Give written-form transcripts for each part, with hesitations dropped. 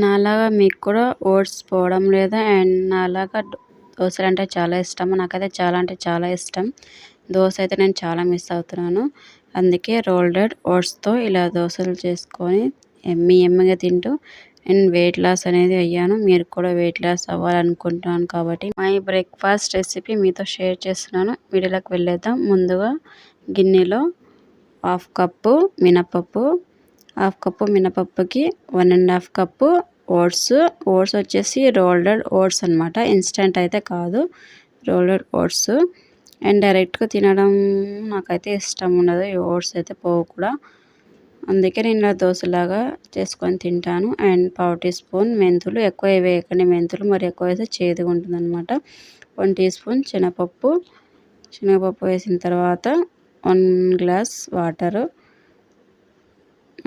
నాలాగా మీకు కూడా ఓట్స్ పోవడం లేదా అండ్ నాలాగా దోశలు అంటే చాలా ఇష్టం. నాకైతే చాలా అంటే చాలా ఇష్టం. దోశ అయితే నేను చాలా మిస్ అవుతున్నాను. అందుకే రోల్డెడ్ ఓట్స్తో ఇలా దోశలు చేసుకొని ఎమ్మిగా తింటూ నేను వెయిట్ లాస్ అనేది అయ్యాను. మీరు కూడా వెయిట్ లాస్ అవ్వాలనుకుంటున్నాను కాబట్టి మై బ్రేక్ఫాస్ట్ రెసిపీ మీతో షేర్ చేస్తున్నాను. వీడియోలోకి వెళ్ళేద్దాం. ముందుగా గిన్నెలో హాఫ్ కప్పు మినపప్పు, హాఫ్ కప్పు మినపప్పుకి 1.5 కప్పు ఓట్స్. ఓట్స్ వచ్చేసి రోల్డెడ్ ఓట్స్ అనమాట. ఇన్స్టెంట్ అయితే కాదు, రోల్డెడ్ ఓట్స్. అండ్ డైరెక్ట్గా తినడం నాకైతే ఇష్టం ఉండదు. ఈ ఓట్స్ అయితే పోవు కూడా. అందుకే నేను ఇలా దోశలాగా చేసుకొని తింటాను. అండ్ 1/2 టీ స్పూన్ మెంతులు. ఎక్కువ వేయకండి మెంతులు, మరి ఎక్కువ వేస్తే చేదుగా ఉంటుంది అనమాట. 1 టీ స్పూన్ శనగపప్పు వేసిన తర్వాత 1 గ్లాస్ వాటరు.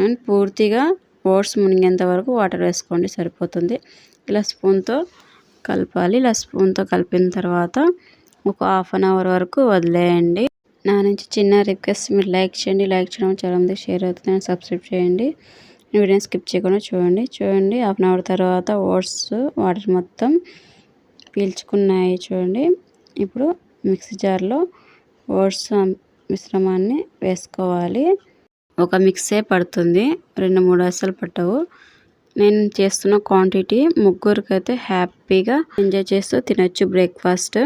అండ్ పూర్తిగా ఓట్స్ మునిగేంత వరకు వాటర్ వేసుకోండి, సరిపోతుంది. ఇలా స్పూన్తో కలపాలి. ఇలా స్పూన్తో కలిపిన తర్వాత ఒక హాఫ్ అన్ అవర్ వరకు వదిలేయండి. నా నుంచి చిన్న రిక్వెస్ట్, మీరు లైక్ చేయండి. లైక్ చేయడం చాలా మంది షేర్ అవుతుంది. అండ్ సబ్స్క్రైబ్ చేయండి. వీడియోని స్కిప్ చేయకుండా చూడండి. హాఫ్ అన్ అవర్ తర్వాత ఓట్స్ వాటర్ మొత్తం పీల్చుకున్నాయి చూడండి. ఇప్పుడు మిక్సీ జార్లో ఓట్స్ మిశ్రమాన్ని వేసుకోవాలి. ఒక మిక్సే పడుతుంది, 2-3 అసలు పట్టవు. నేను చేస్తున్న క్వాంటిటీ ముగ్గురికైతే హ్యాపీగా ఎంజాయ్ చేస్తూ తినొచ్చు బ్రేక్ఫాస్ట్.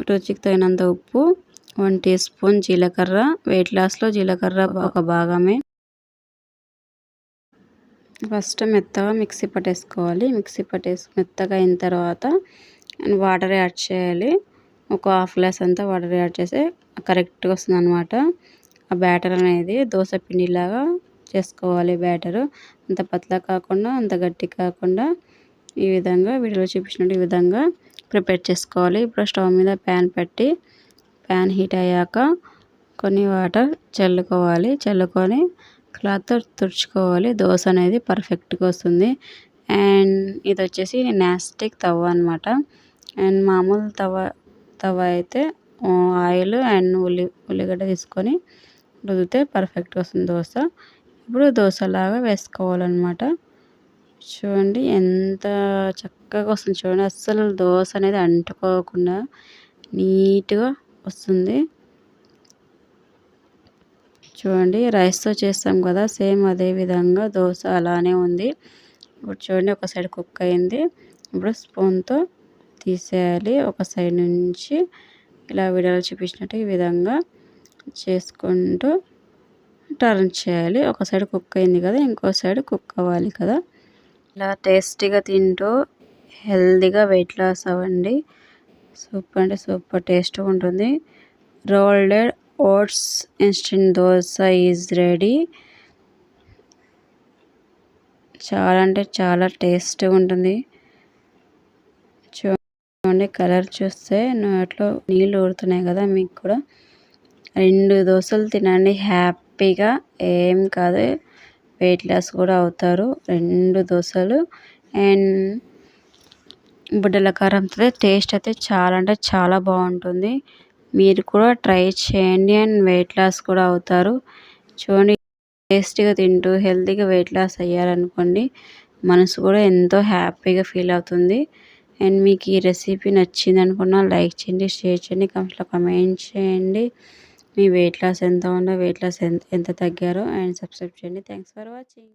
రుచికి తగినంత ఉప్పు, 1 టీ స్పూన్ జీలకర్ర. వెయిట్ లాస్లో జీలకర్ర ఒక భాగమే. ఫస్ట్ మెత్తగా మిక్సీ పట్టేసుకోవాలి. మెత్తగా అయిన తర్వాత వాటర్ యాడ్ చేయాలి. ఒక హాఫ్ గ్లాస్ అంతా వాటర్ యాడ్ చేస్తే కరెక్ట్గా వస్తుంది అనమాట. ఆ బ్యాటర్ అనేది దోశ పిండిలాగా చేసుకోవాలి. బ్యాటరు అంత పతలా కాకుండా అంత గట్టి కాకుండా ఈ విధంగా వీడియోలో చూపించినట్టు ఈ విధంగా ప్రిపేర్ చేసుకోవాలి. ఇప్పుడు స్టవ్ మీద ప్యాన్ పెట్టి ప్యాన్ హీట్ అయ్యాక కొన్ని వాటర్ చల్లుకొని క్లాత్తో తుడుచుకోవాలి. దోశ అనేది పర్ఫెక్ట్గా వస్తుంది. అండ్ ఇది వచ్చేసి నాస్టిక్ తవ్వ అనమాట. అండ్ మామూలు తవ అయితే ఆయిల్ అండ్ ఉల్లిగడ్డ తీసుకొని రుద్దితే పర్ఫెక్ట్గా వస్తుంది దోశ. ఇప్పుడు దోశలాగా వేసుకోవాలన్నమాట. చూడండి ఎంత చక్కగా వస్తుంది చూడండి. అస్సలు దోశ అనేది అంటుకోకుండా నీట్గా వస్తుంది. చూడండి, రైస్తో చేస్తాం కదా, సేమ్ అదే విధంగా దోశ అలానే ఉంది. ఇప్పుడు చూడండి, ఒక సైడ్ కుక్ అయింది. ఇప్పుడు స్పూన్తో తీసేయాలి. ఒక సైడ్ నుంచి ఇలా వీడియోలో చూపించినట్టు ఈ విధంగా చేసుకుంటూ టర్న్ చేయాలి. ఒక సైడ్ కుక్ అయింది కదా, ఇంకో సైడ్ కుక్ అవ్వాలి కదా. ఇలా టేస్టీగా తింటూ హెల్తీగా వెయిట్ లాస్ అవ్వండి. సూపర్ అంటే సూపర్ టేస్ట్గా ఉంటుంది. Rolled oats instant dosa is ready. చాలా అంటే చాలా టేస్ట్గా ఉంటుంది. చూడండి, కలర్ చూస్తే నోట్లో నీళ్ళు ఊరుతున్నాయి కదా. మీకు కూడా 2 దోశలు తినండి హ్యాపీగా, ఏం కాదు, వెయిట్ లాస్ కూడా అవుతారు. 2 దోశలు. అండ్ బుడ్డల కారంతో టేస్ట్ అయితే చాలా అంటే చాలా బాగుంటుంది. మీరు కూడా ట్రై చేయండి అండ్ వెయిట్ లాస్ కూడా అవుతారు. చూడండి, టేస్టీగా తింటూ హెల్తీగా వెయిట్ లాస్ అయ్యారనుకోండి, మనసు కూడా ఎంతో హ్యాపీగా ఫీల్ అవుతుంది. అండ్ మీకు ఈ రెసిపీ నచ్చింది అనుకున్నా లైక్ చేయండి, షేర్ చేయండి, కామెంట్ చేయండి. మీ వెయిట్ లాస్ ఎంత ఉందో, వెయిట్ లాస్ ఎంత తగ్గారో, అండ్ సబ్స్క్రైబ్ చేయండి. Thanks for watching.